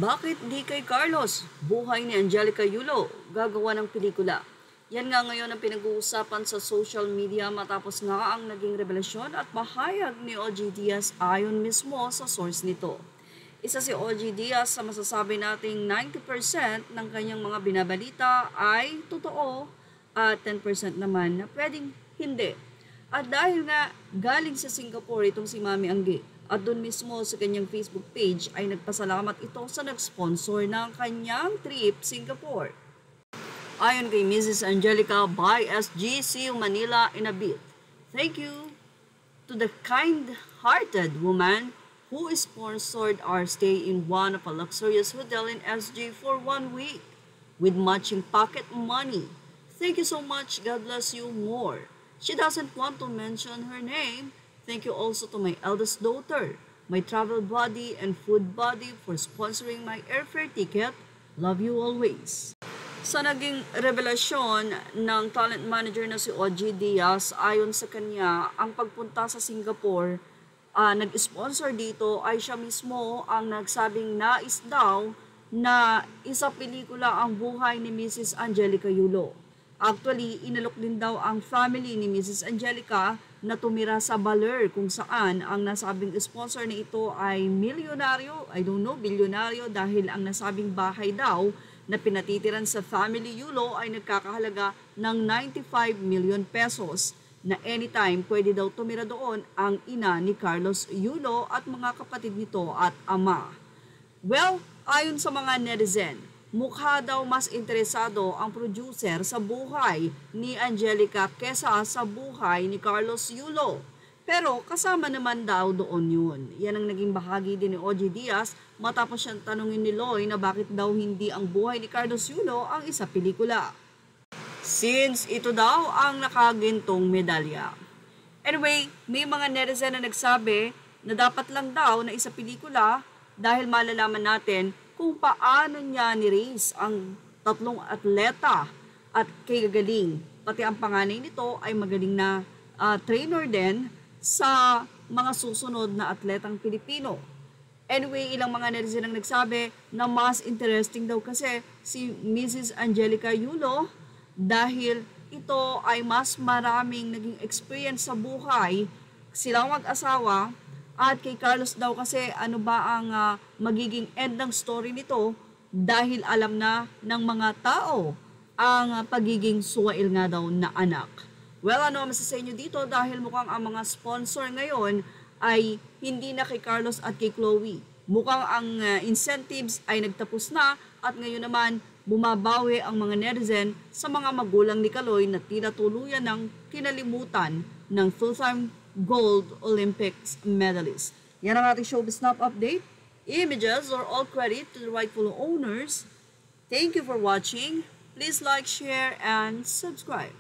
Bakit di kay Carlos? Buhay ni Angelica Yulo, gagawa ng pelikula. Yan nga ngayon ang pinag-uusapan sa social media matapos nga ang naging revelasyon at pahayag ni OG Diaz ayon mismo sa source nito. Isa si OG Diaz sa masasabi nating 90% ng kanyang mga binabalita ay totoo at 10% naman na pwedeng hindi. At dahil nga galing sa Singapore itong si Mami Angge, at doon mismo sa kanyang Facebook page ay nagpasalamat ito sa nag-sponsor ng kanyang trip Singapore. Ayon kay Mrs. Angelica by SGC Manila in a bit. Thank you to the kind-hearted woman who sponsored our stay in one of a luxurious hotel in SG for 1 week with matching pocket money. Thank you so much. God bless you more. She doesn't want to mention her name. Thank you also to my eldest daughter, my travel buddy and food buddy for sponsoring my airfare ticket. Love you always. Sa naging revelasyon ng talent manager na si OG Diaz, ayon sa kanya, ang pagpunta sa Singapore, nag-sponsor dito ay siya mismo ang nagsabing nais daw na isa pelikula ang buhay ni Mrs. Angelica Yulo. Actually, inalok din daw ang family ni Mrs. Angelica na tumira sa Baler kung saan ang nasabing sponsor na ito ay milyonaryo, bilyonaryo dahil ang nasabing bahay daw na pinatitiran sa family Yulo ay nagkakahalaga ng 95 million pesos na anytime pwede daw tumira doon ang ina ni Carlos Yulo at mga kapatid nito at ama. Well, ayon sa mga netizen, mukha daw mas interesado ang producer sa buhay ni Angelica kesa sa buhay ni Carlos Yulo. Pero kasama naman daw doon yun. Yan ang naging bahagi din ni OG Diaz matapos siyang tanungin ni Loy na bakit daw hindi ang buhay ni Carlos Yulo ang isa pelikula. Since ito daw ang nakagintong medalya. Anyway, may mga netizen na nagsabi na dapat lang daw na isa pelikula dahil malalaman natin kung paano niya ni-raise ang tatlong atleta at kagagaling. Pati ang panganay nito ay magaling na trainer din sa mga susunod na atletang Pilipino. Anyway, ilang mga netizen ang nagsabi na mas interesting daw kasi si Mrs. Angelica Yulo dahil ito ay mas maraming naging experience sa buhay, silang mag-asawa. At kay Carlos daw kasi ano ba ang magiging end ng story nito dahil alam na ng mga tao ang pagiging suwail nga daw na anak. Well, ano masasabi nyo dito dahil mukhang ang mga sponsor ngayon ay hindi na kay Carlos at kay Chloe. Mukhang ang incentives ay nagtapos na at ngayon naman bumabawi ang mga netizen sa mga magulang ni Kaloy na tila tuluyan ng kinalimutan ng full-time Gold Olympics medalist. Yan ang ating Showbiz Snap update. Images are all credit to the rightful owners. Thank you for watching. Please like, share, and subscribe.